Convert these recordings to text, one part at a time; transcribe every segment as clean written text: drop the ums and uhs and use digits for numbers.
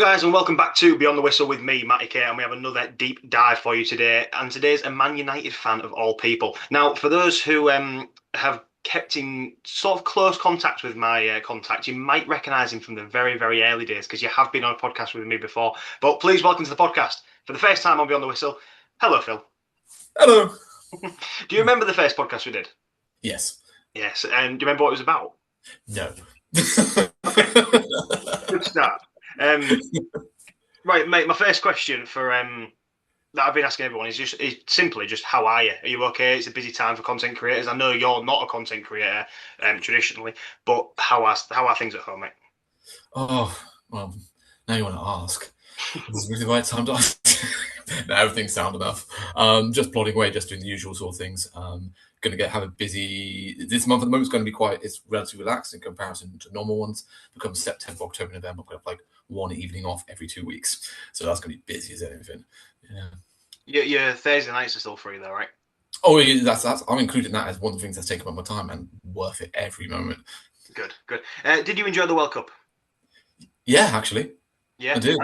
guys, and welcome back to Beyond the Whistle with me, Matty K, and we have another deep dive for you today. And today's a Man United fan of all people. Now, for those who have kept in sort of close contact with my contact, you might recognise him from the very, very early days because you have been on a podcast with me before. But please welcome to the podcast for the first time on Beyond the Whistle. Hello, Phil. Hello. Do you remember the first podcast we did? Yes. Yes. And do you remember what it was about? No. Good start. Right, mate. My first question for that I've been asking everyone is simply how are you? Are you okay? It's a busy time for content creators. I know you're not a content creator traditionally, but how are things at home, mate? Oh well, now you want to ask. This is really the right time to ask. No, everything's sound enough. Just plodding away, just doing the usual sort of things. Going to have a busy this month. At the moment, it's relatively relaxed in comparison to normal ones. Because September, October, November, I'm going to have like one evening off every 2 weeks, so that's going to be busy as anything. Yeah. Your Thursday nights are still free though, right? Oh, yeah, that's I'm including that as one of the things that's taken up my time and worth it every moment. Good. Did you enjoy the World Cup? Yeah, actually. Yeah, I did.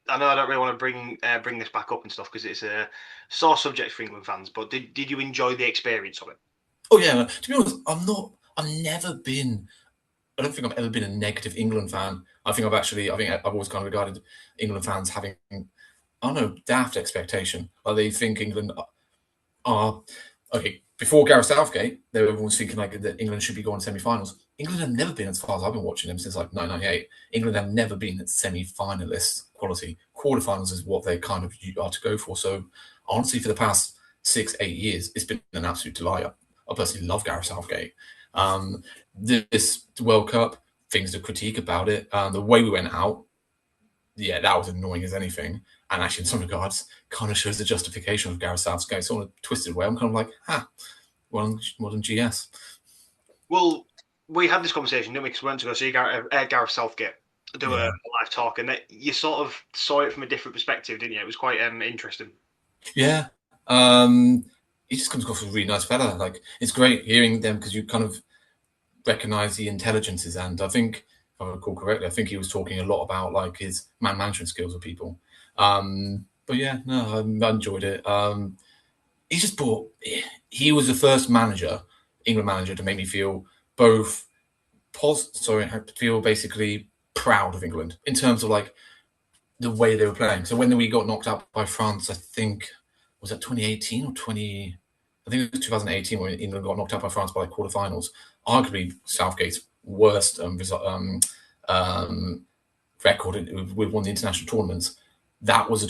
I know I don't really want to bring this back up and stuff because it's a sore subject for England fans. But did you enjoy the experience of it? Oh yeah. To be honest, I don't think I've ever been a negative England fan. I think I've always kind of regarded England fans having, I don't know, daft expectation. Like they think England are okay. Before Gareth Southgate, everyone was thinking like that England should be going semi-finals. England have never been, as far as I've been watching them since like 1998. England have never been at semi-finalist quality. Quarterfinals is what they kind of are to go for. So honestly, for the past 6-8 years, it's been an absolute delight. I personally love Gareth Southgate. This World Cup, things to critique about it. The way we went out, yeah, that was annoying as anything. And actually, in some regards, kind of shows the justification of Gareth Southgate. So in a twisted way, I'm kind of like, well done, GS. Well, we had this conversation, didn't we? Because we went to go see Gareth Southgate do a live talk, and you sort of saw it from a different perspective, didn't you? It was quite interesting. Yeah. He just comes across as a really nice fella. Like, it's great hearing them because you kind of recognize the intelligences. And I think, if I recall correctly, I think he was talking a lot about like his man management skills with people. But yeah, no, I enjoyed it. He was the first England manager, to make me feel feel basically proud of England in terms of like the way they were playing. So when we got knocked out by France, I think, was that 2018 or 20? I think it was 2018 when England got knocked out by France by like quarterfinals. Arguably Southgate's worst record with one of the international tournaments. That was a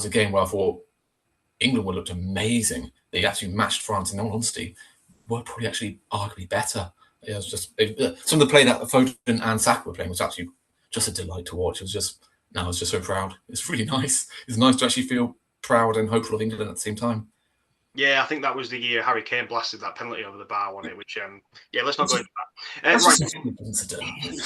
game where I thought England looked amazing. They actually matched France. In all honesty, were probably actually arguably better. It was just some of the play that Foden and Saka were playing was actually just a delight to watch. I was just so proud. It's really nice. It's nice to actually feel proud and hopeful of England at the same time. Yeah, I think that was the year Harry Kane blasted that penalty over the bar, wasn't it? Which, let's not go into that. Right.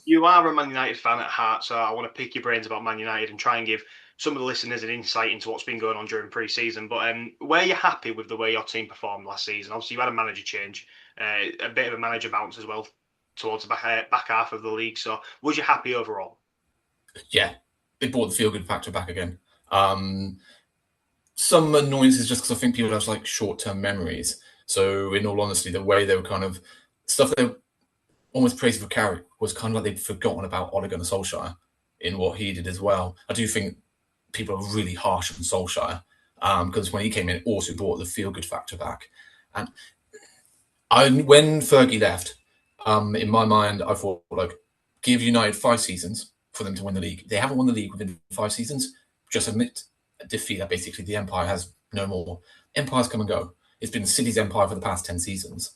You are a Man United fan at heart, so I want to pick your brains about Man United and try and give some of the listeners an insight into what's been going on during pre-season. But were you happy with the way your team performed last season? Obviously, you had a manager change, a bit of a manager bounce as well towards the back half of the league. So was you happy overall? Yeah, they brought the feel-good factor back again. Some annoyances just because I think people have like short-term memories. So in all honesty, the way they were kind of stuff they were almost praised for Carrick was kind of like they'd forgotten about Ole Gunnar Solskjaer in what he did as well. I do think people are really harsh on Solskjaer because when he came in, it also brought the feel-good factor back. And when Fergie left, in my mind, I thought, like, give United 5 seasons for them to win the league. They haven't won the league within 5 seasons. Just admit defeat that basically the empire has no more. Empires come and go. It's been City's empire for the past 10 seasons.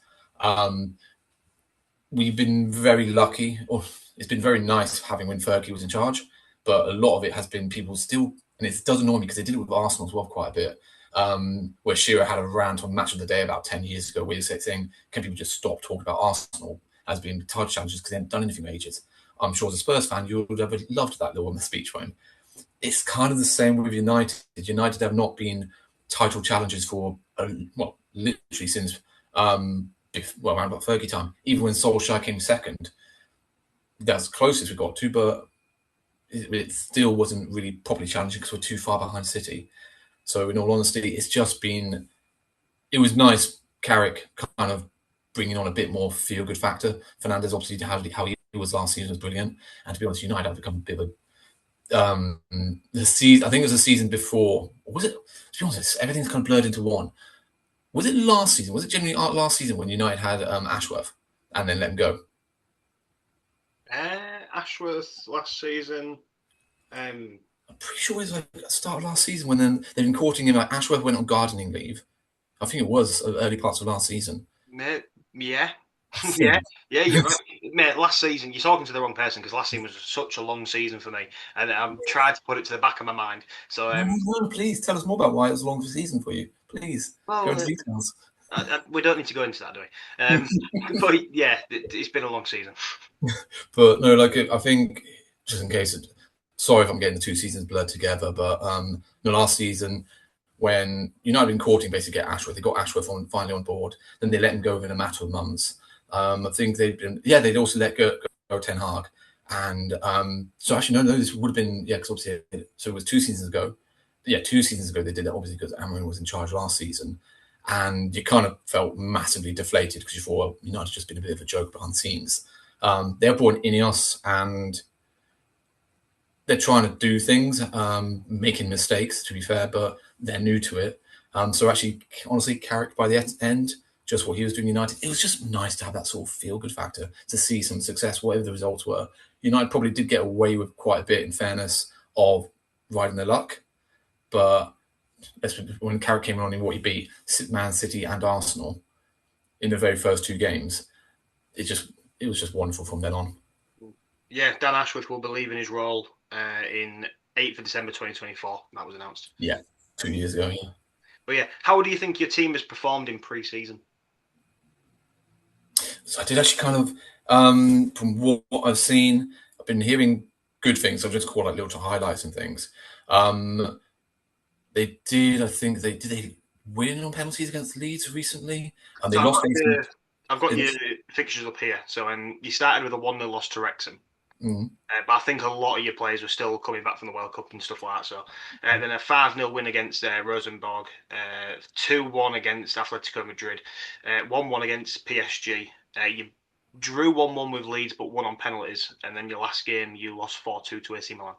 We've been very lucky, or it's been very nice having when Fergie was in charge, but a lot of it has been people still, and it does annoy me because they did it with Arsenal as well quite a bit, where Shearer had a rant on Match of the Day about 10 years ago where he was saying, can people just stop talking about Arsenal as being title challengers because they haven't done anything for ages? I'm sure as a Spurs fan, you would have loved that little speech from him. It's kind of the same with United. United have not been title challengers for, literally since, around about Fergie time. Even when Solskjaer came second, that's the closest we got to, but it still wasn't really properly challenging because we're too far behind City. So in all honesty, it's just been. It was nice, Carrick kind of bringing on a bit more feel-good factor. Fernandes obviously how he was last season was brilliant, and to be honest, United have become a bit of a the season. I think it was the season before. Or was it? To be honest, everything's kind of blurred into one. Was it last season? Was it generally last season when United had Ashworth and then let him go? Ashworth last season. I'm pretty sure it was like the start of last season when then they've been courting him. Like Ashworth went on gardening leave. I think it was early parts of last season. Yeah, yeah, you're right, mate. Last season, you're talking to the wrong person because last season was such a long season for me, and I'm trying to put it to the back of my mind. So, no, please tell us more about why it was a long season for you. Please go into details. We don't need to go into that, do we? But yeah, it's been a long season. But no, like I think just in case, sorry if I'm getting the two seasons blurred together, but the last season when United had been courting basically get Ashworth, they got Ashworth finally on board. Then they let him go within a matter of months. I think they'd also let go Ten Hag, and so actually no, this would have been because obviously so it was 2 seasons ago. Yeah, 2 seasons ago they did that obviously because Amorim was in charge last season. And you kind of felt massively deflated because you thought, well, United's just been a bit of a joke behind the scenes. They're brought in Ineos and they're trying to do things, making mistakes, to be fair, but they're new to it. So actually, honestly, Carrick by the end, just what he was doing United, it was just nice to have that sort of feel-good factor, to see some success, whatever the results were. United probably did get away with quite a bit, in fairness, of riding their luck. But when Carrick came on in what he beat Man City and Arsenal in the very first 2 games, it was just wonderful from then on. Yeah, Dan Ashworth will be leaving his role in 8th of December 2024. That was announced. Yeah, 2 years ago. Yeah. But yeah, how do you think your team has performed in pre-season? So I did actually kind of, from what I've seen, I've been hearing good things. I've just called like little highlights and things. They did, I think they win on penalties against Leeds recently, and they lost. I've got your fixtures up here. So you started with a 1-0 loss to Wrexham. But I think a lot of your players were still coming back from the World Cup and stuff like that. So then a 5-0 win against Rosenborg, 2-1 against Atletico Madrid, 1-1 against PSG. You drew 1-1 with Leeds, but won on penalties. And then your last game, you lost 4-2 to AC Milan.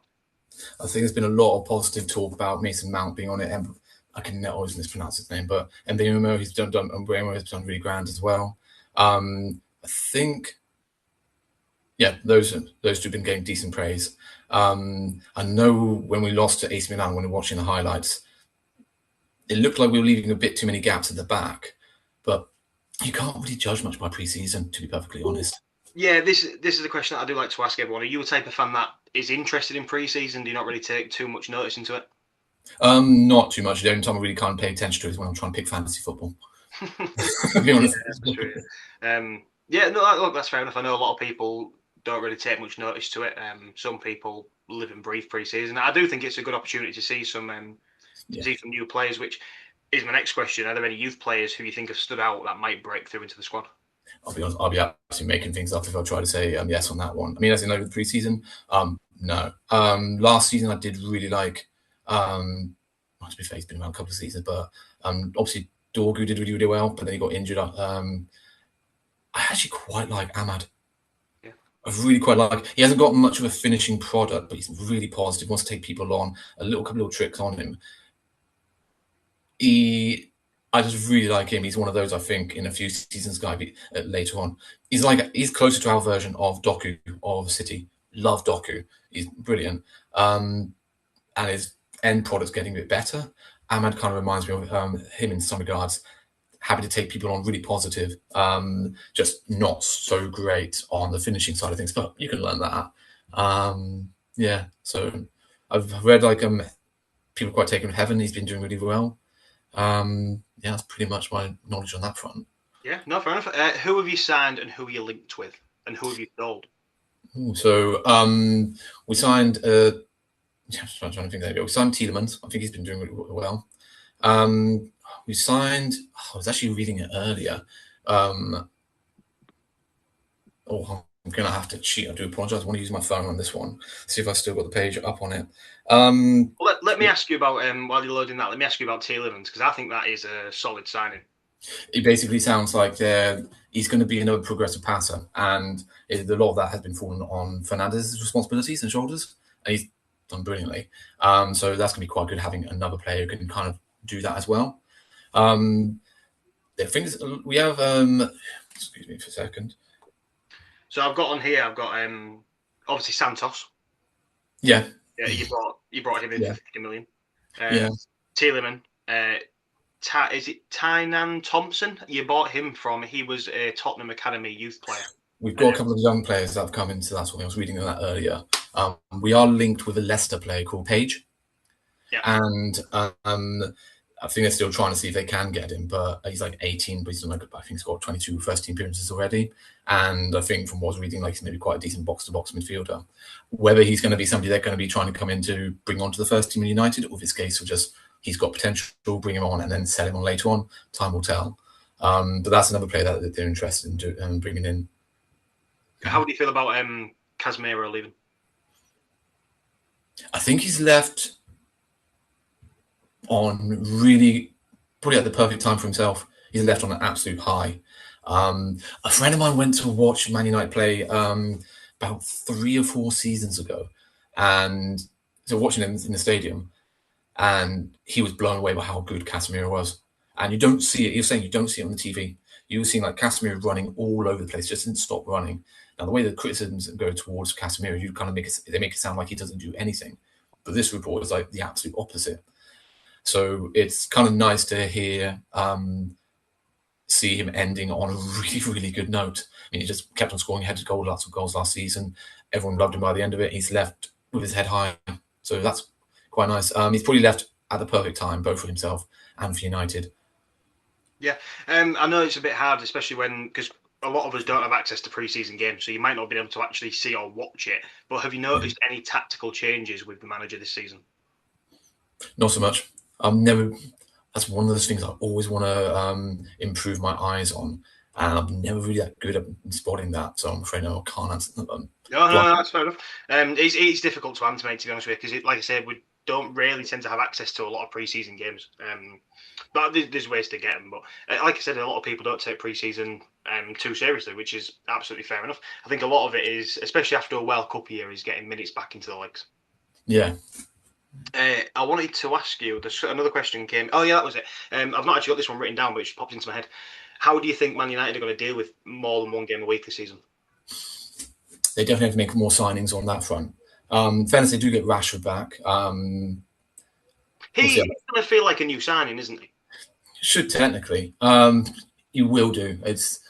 I think there's been a lot of positive talk about Mason Mount being on it. And I can always mispronounce his name, but Mbeumo, he's done really grand as well. I think, yeah, those two have been getting decent praise. I know when we lost to AC Milan, when we were watching the highlights, it looked like we were leaving a bit too many gaps at the back, but you can't really judge much by pre-season, to be perfectly honest. Yeah, this is the question that I do like to ask everyone. Are you a type of fan that is interested in pre-season? Do you not really take too much notice into it? Not too much. The only time I really can't pay attention to it is when I'm trying to pick fantasy football. To be honest. Yeah, no, look, that's fair enough. I know a lot of people don't really take much notice to it. Some people live and breathe pre-season. I do think it's a good opportunity to see some new players, which is my next question. Are there any youth players who you think have stood out that might break through into the squad? I'll be honest, I'll be absolutely making things up if I try to say yes on that one. I mean, as in over the pre-season, no. Last season I did really like, to be fair, he's been around a couple of seasons, but obviously Dorgu did really, really well, but then he got injured. I actually quite like Ahmad. Yeah. I really quite like. He hasn't got much of a finishing product, but he's really positive. Wants to take people on. Couple of tricks on him. I just really like him. He's one of those, I think, in a few seasons, guy later on. He's closer to our version of Doku of City. Love Doku. He's brilliant. And his end product's getting a bit better. Ahmad kind of reminds me of him in some regards. Happy to take people on, really positive. Just not so great on the finishing side of things, but you can learn that. Yeah, so I've read people quite taken with Heaven. He's been doing really well. Yeah, that's pretty much my knowledge on that front. Yeah, no, fair enough. Who have you signed and who are you linked with? And who have you sold? So we signed I'm trying to think there. We signed Tielemans. I think he's been doing really well. We signed, I was actually reading it earlier. going to have to cheat. I do apologise. I want to use my phone on this one. See if I still got the page up on it. Let me ask you about, while you're loading that, let me ask you about Tielemans, because I think that is a solid signing. It basically sounds like he's going to be another progressive passer, and a lot of that has been falling on Fernandez's responsibilities and shoulders, and he's done brilliantly. So that's going to be quite good, having another player who can kind of do that as well. The thing is, we have excuse me for a second. So I've got on here, obviously Santos. Yeah. Yeah, you brought him in for 50 million. Yeah. Tielemans, is it Tynan Thompson? You bought him from, he was a Tottenham Academy youth player. We've got a couple of young players that have come into that. I was reading that earlier. We are linked with a Leicester player called Page. Yeah. And I think they're still trying to see if they can get him, but he's like 18, but he's done I think he's got 22 first team appearances already. And I think from what I was reading, he's maybe quite a decent box-to-box midfielder. Whether he's going to be somebody they're going to be trying to come in to bring onto the first team in United, or if it's a case of just he's got potential, bring him on and then sell him on later on, time will tell. But that's another player that they're interested in bringing in. How do you feel about Casemiro leaving? I think he's left on really probably at the perfect time for himself. He's left on an absolute high. A friend of mine went to watch Man United play about 3 or 4 seasons ago, and so watching him in the stadium, and he was blown away by how good Casemiro was. And you don't see it. You're saying you don't see it on the TV. You were seeing like Casemiro running all over the place, just didn't stop running. Now the way the criticisms go towards Casemiro, you kind of make it sound like he doesn't do anything, but this report is like the absolute opposite. So it's kind of nice to hear, see him ending on a really, really good note. I mean, he just kept on scoring headed goals, lots of goals last season. Everyone loved him by the end of it. He's left with his head high. So that's quite nice. He's probably left at the perfect time, both for himself and for United. Yeah, I know it's a bit hard, especially because a lot of us don't have access to pre-season games, so you might not be able to actually see or watch it. But have you noticed any tactical changes with the manager this season? Not so much. That's one of those things I always want to improve my eyes on, and I'm never really that good at spotting that. So I'm afraid I can't answer them. No, that's fair enough. It's difficult to answer, mate, to be honest with you, because, like I said, we don't really tend to have access to a lot of pre-season games. But there's ways to get them. But like I said, a lot of people don't take pre-season too seriously, which is absolutely fair enough. I think a lot of it is, especially after a World Cup year, is getting minutes back into the legs. Yeah. I wanted to ask you, another question came. Oh, yeah, that was it. I've not actually got this one written down, but it just popped into my head. How do you think Man United are going to deal with more than one game a week this season? They definitely have to make more signings on that front. Fairness, they do get Rashford back. He's going to feel like a new signing, isn't he? Should technically. You will do. It's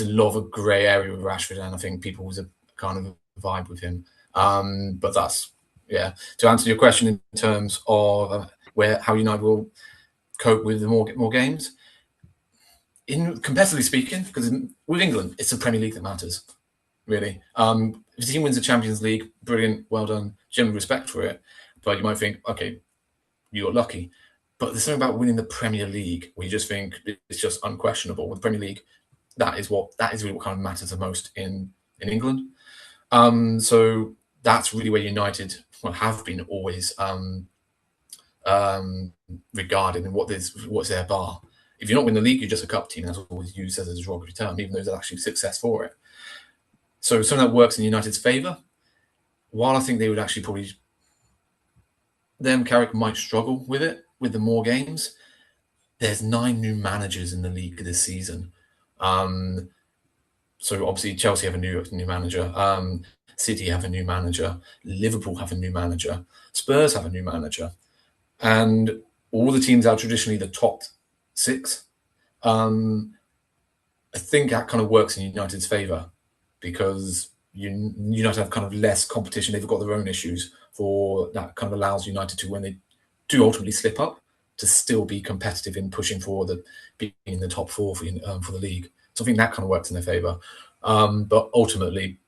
a lot of a grey area with Rashford, and I think people was a kind of vibe with him. But that's, yeah. To answer your question in terms of how United will cope with the more games, competitively speaking, because with England, it's the Premier League that matters, really. If the team wins the Champions League, brilliant, well done, genuine respect for it. But you might think, okay, you got lucky. But there's something about winning the Premier League where you just think it's just unquestionable. With the Premier League, that is really what kind of matters the most in England. So that's really where United have been always regarded, and what's their bar. If you're not winning the league, you're just a cup team. That's always used as a derogatory term, even though there's actually success for it. So something that works in United's favour, while I think they would actually probably, Carrick might struggle with it with the more games. There's 9 new managers in the league this season. So obviously Chelsea have a new manager. City have a new manager. Liverpool have a new manager. Spurs have a new manager. And all the teams are traditionally the top 6. I think that kind of works in United's favour because United have kind of less competition. They've got their own issues. For that kind of allows United to, when they do ultimately slip up, to still be competitive in pushing for being in the top 4 for the league. So I think that kind of works in their favour. But ultimately,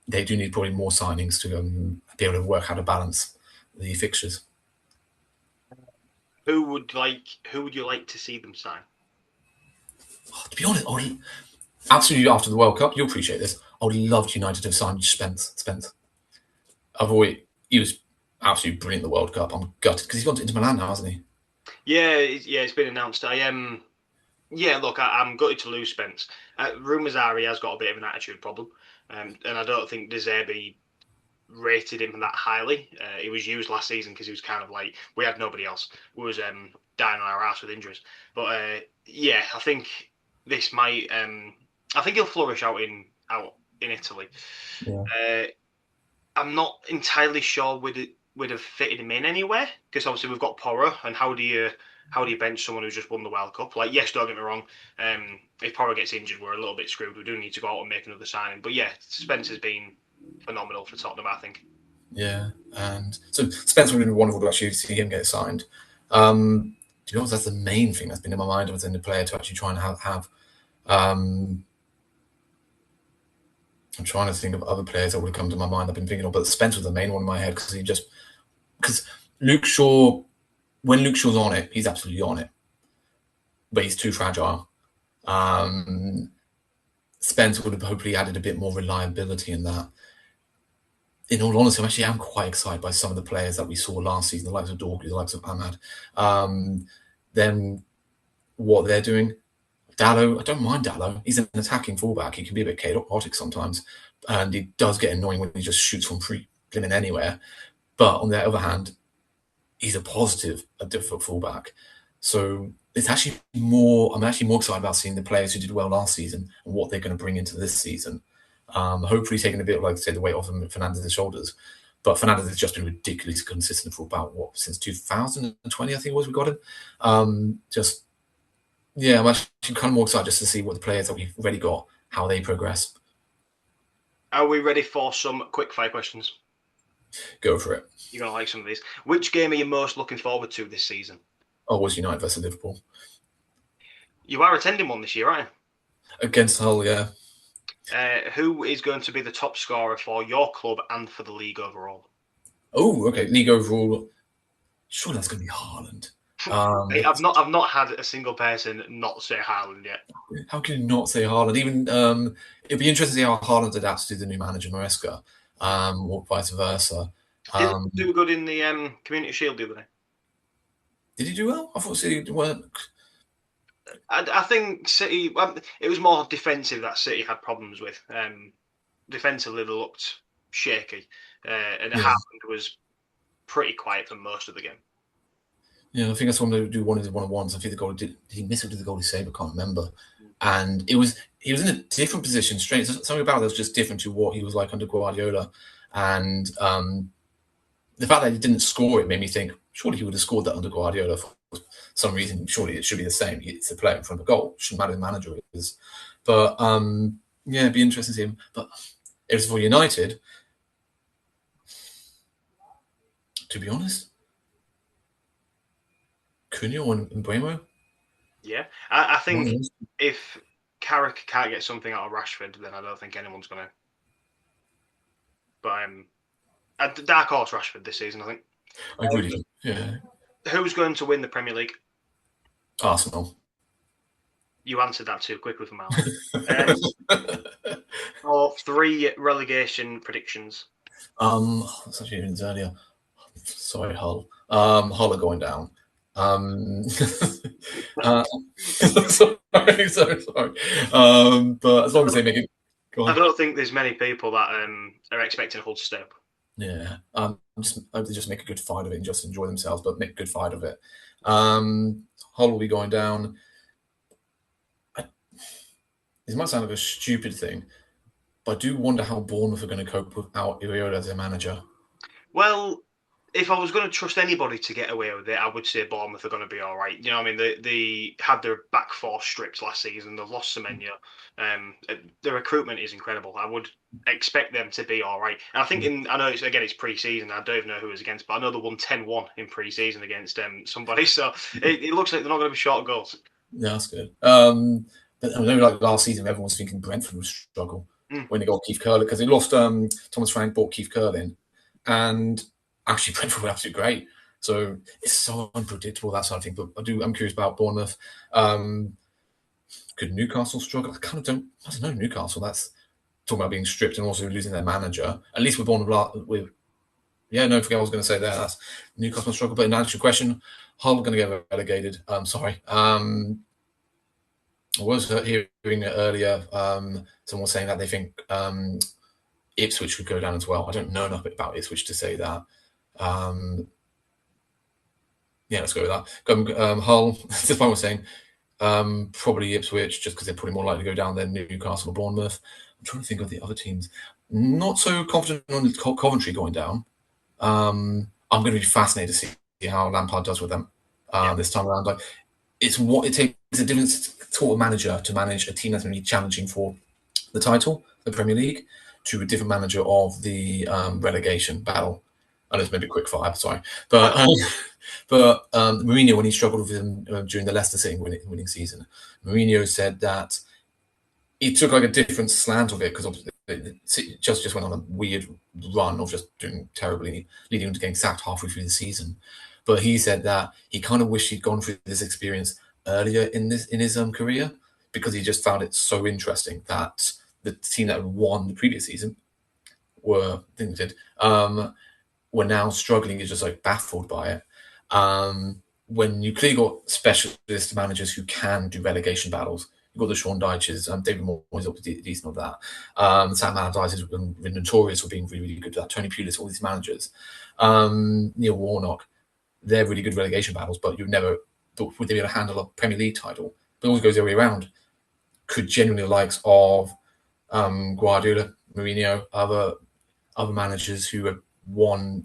they do need probably more signings to be able to work how to balance the fixtures. Who would you like to see them sign? To be honest, absolutely after the World Cup, you'll appreciate this. I would love United to have signed Spence. He was absolutely brilliant in the World Cup. I'm gutted because he's gone to Inter Milan now, hasn't he? Yeah, it's been announced. Yeah, look, I'm gutted to lose Spence. Rumours are he has got a bit of an attitude problem, and I don't think De Zerbi rated him that highly. He was used last season because he was kind of like, we had nobody else. We was dying on our ass with injuries. But yeah, I think this might. I think he'll flourish out in Italy. Yeah. I'm not entirely sure would have fitted him in anywhere because obviously we've got Porro, and how do you bench someone who's just won the World Cup? Like, yes, don't get me wrong. If Porro gets injured, we're a little bit screwed. We do need to go out and make another signing. But yeah, Spence has been phenomenal for Tottenham, I think. Yeah, and so Spence would have been wonderful to actually see him get signed. To be honest, that's the main thing that's been in my mind within the player to actually try and have. I'm trying to think of other players that would come to my mind. I've been thinking of, but Spence was the main one in my head because Luke Shaw, when Luke Shaw's on it, he's absolutely on it, but he's too fragile. Spence would have hopefully added a bit more reliability in that. In all honesty, I'm quite excited by some of the players that we saw last season, the likes of Dorky, the likes of Ahmad. Then what they're doing. Dallo, I don't mind Dallo. He's an attacking fullback. He can be a bit chaotic sometimes, and he does get annoying when he just shoots from free blimmin' anywhere. But on the other hand, he's a difficult fullback. So it's actually I'm actually more excited about seeing the players who did well last season and what they're going to bring into this season. Hopefully taking a bit of, like I said, the weight off of Fernandez's shoulders. But Fernandez has just been ridiculously consistent for about, since 2020, I think it was, we got him. I'm actually kind of more excited just to see what the players that we've already got, how they progress. Are we ready for some quick fire questions? Go for it. You're going to like some of these. Which game are you most looking forward to this season? Oh, was United versus Liverpool. You are attending one this year, aren't you? Against Hull, yeah. Who is going to be the top scorer for your club and for the league overall? Oh, okay. League overall. Sure, that's going to be Haaland. I've not had a single person not say Haaland yet. How can you not say Haaland? Even it'd be interesting to see how Haaland adapts to the new manager Maresca, or vice versa. Didn't do good in the Community Shield the other day. Did he do well? I thought City weren't. I think City. It was more defensive that City had problems with. Defensively, they looked shaky, and Haaland was pretty quiet for most of the game. Yeah, I think that's when they do one of the one-on-ones. I think the goal did he miss it? Did the goalie save? I can't remember. And he was in a different position. Strange. Something about it was just different to what he was like under Guardiola, and the fact that he didn't score it made me think surely he would have scored that under Guardiola for some reason. Surely it should be the same. It's a player in front of a goal. It shouldn't matter who the manager is. But yeah, it'd be interesting to see him. But it was for United. To be honest, Cunha and Mbeumo? Yeah, I think if Carrick can't get something out of Rashford, then I don't think anyone's going to. But dark horse Rashford this season, I think. I really do. Yeah. Who's going to win the Premier League? Arsenal. You answered that too quickly for Mal. Or 3 relegation predictions. That's actually even earlier. Sorry, Hull. Hull are going down. Sorry. But as long as they make it, I don't think there's many people that are expecting Hull to stay up. Yeah, I hope they just make a good fight of it and just enjoy themselves, but make a good fight of it. Hull will be going down. This might sound like a stupid thing, but I do wonder how Bournemouth are going to cope without Iraola as their manager. Well, if I was going to trust anybody to get away with it, I would say Bournemouth are going to be all right. You know, I mean, they had their back 4 stripped last season. They've lost Semenyo. The recruitment is incredible. I would expect them to be all right. And I think I know it's pre-season. I don't even know who it was against, but I know they won 10-1 in pre-season against somebody. So it looks like they're not going to be short of goals. Yeah, that's good. But I know, like last season, everyone was thinking Brentford would struggle when they got Keith Curlin because they lost. Thomas Frank bought Keith Curlin, and actually Brentford were absolutely great. So it's so unpredictable, that sort of thing. But I'm curious about Bournemouth. Could Newcastle struggle? I don't know Newcastle. talking about being stripped and also losing their manager. At least with Bournemouth, no, forget what I was going to say there. That's Newcastle struggle. But in answer to your question, Hull are going to get relegated. Sorry. I was hearing earlier someone saying that they think Ipswich could go down as well. I don't know enough about Ipswich to say that. Let's go with that. Hull, despite what I was saying, probably Ipswich, just because they're probably more likely to go down than Newcastle or Bournemouth. I'm trying to think of the other teams. Not so confident on Coventry going down. I'm going to be fascinated to see how Lampard does with them this time around. Like, it's what it takes a different sort of manager to manage a team that's going to be challenging for the title, the Premier League, to a different manager of the relegation battle. I know it's maybe quick fire, sorry, but Mourinho, when he struggled with him during the Leicester City winning season, Mourinho said that he took like a different slant of it because just went on a weird run of just doing terribly, leading him to getting sacked halfway through the season. But he said that he kind of wished he'd gone through this experience earlier in his career, because he just found it so interesting that the team that won the previous season were now struggling. He's just like baffled by it. When you clearly got specialist managers who can do relegation battles, you've got the Sean Dyches, David Moyes up to decent of that. Sam Allardyce has been notorious for being really, really good at that. Tony Pulis, all these managers. Neil Warnock, they're really good relegation battles, but you've never thought would they be able to handle a Premier League title. But it always goes the other way around. Could genuinely the likes of Guardiola, Mourinho, other managers who have won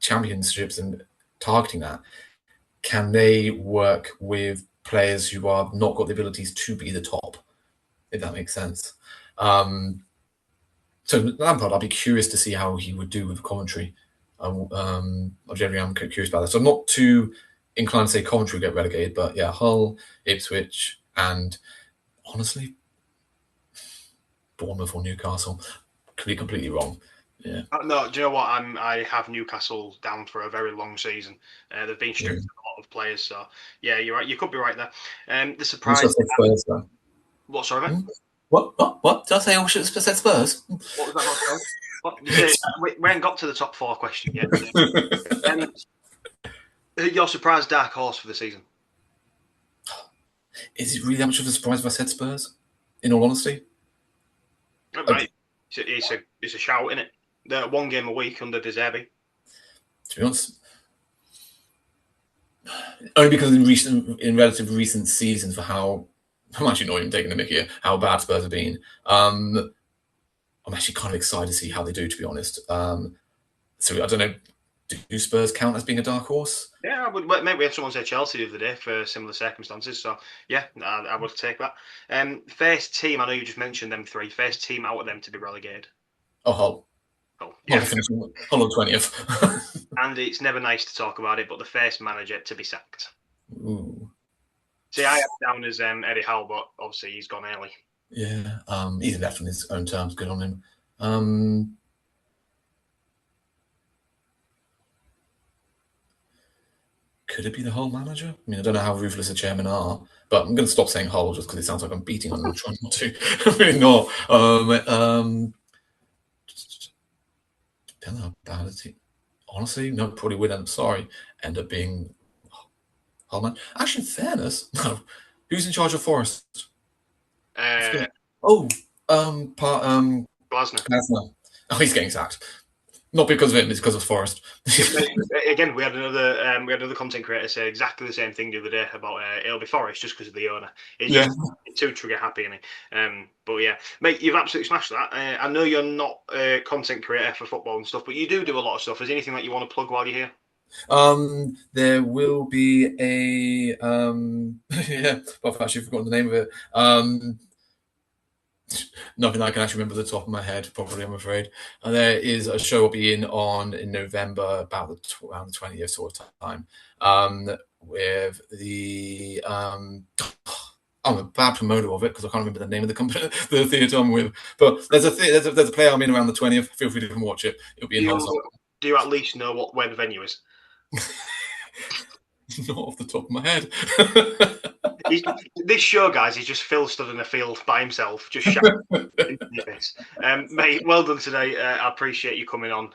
championships and targeting that, can they work with players who are not got the abilities to be the top, if that makes sense? So Lampard, I'd be curious to see how he would do with Coventry. Generally, I'm curious about that. So I'm not too inclined to say Coventry get relegated, but yeah, Hull, Ipswich, and honestly, Bournemouth or Newcastle. Could be completely wrong. Yeah. No, do you know what? I have Newcastle down for a very long season. They've been stripped of a lot of players, so yeah, you're right. You could be right there. The surprise. Spurs, what? Sorry, mate? What? Did I say I should have said Spurs? What was that? What? We ain't got to the top 4 question yet. Your surprise dark horse for the season? Is it really that much of a surprise if I said Spurs? In all honesty, right. It's a shout, isn't it? They're 1 game a week under De Zerbi. To be honest, only because in relative recent seasons, for how I'm actually not even taking the mick here, how bad Spurs have been. I'm actually kind of excited to see how they do, to be honest. So I don't know. Do Spurs count as being a dark horse? Yeah, I would. Maybe we had someone say Chelsea the other day for similar circumstances. So yeah, I would take that. First team, I know you just mentioned them 3. First team out of them to be relegated. Oh, Hull. Yeah. Hull on 20th. And it's never nice to talk about it, but the first manager to be sacked. Ooh. See, I have down as Eddie Howe, but obviously he's gone early. Yeah, he's left on his own terms. Good on him. Could it be the Hull manager? I mean, I don't know how ruthless the chairman are, but I'm going to stop saying Hull just because it sounds like I'm beating on them. I'm trying not to. I'm really not. Depends how bad is it. Honestly, no, probably would end up being Hull man. Actually, in fairness, no. Who's in charge of Forest? Glasner. Oh, he's getting sacked. Not because of him, it's because of Forest. Again, we had another content creator say exactly the same thing the other day about it'll be Forest just because of the owner. It's too trigger happy, isn't he? But yeah, mate, you've absolutely smashed that. I know you're not a content creator for football and stuff, but you do a lot of stuff. Is there anything that you want to plug while you're here? There will be a I've actually forgotten the name of it. Nothing I can actually remember at the top of my head, probably, I'm afraid. There is a show I'll be in November, about around the 20th sort of time, with the I'm a bad promoter of it because I can't remember the name of the company, the theatre I'm with. But there's a play I'm in around the 20th. Feel free to come watch it. It'll be in Do you at least know where the venue is? Not off the top of my head. This show, guys, is just Phil stood in the field by himself, just shouting. Mate, well done today. I appreciate you coming on.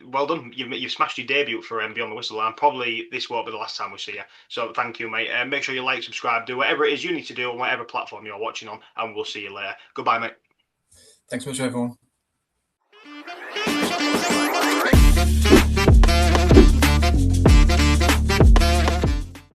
Well done. You've smashed your debut for Beyond the Whistle, and probably this won't be the last time we see you. So thank you, mate. Make sure you like, subscribe, do whatever it is you need to do on whatever platform you're watching on, and we'll see you later. Goodbye, mate. Thanks so much, everyone.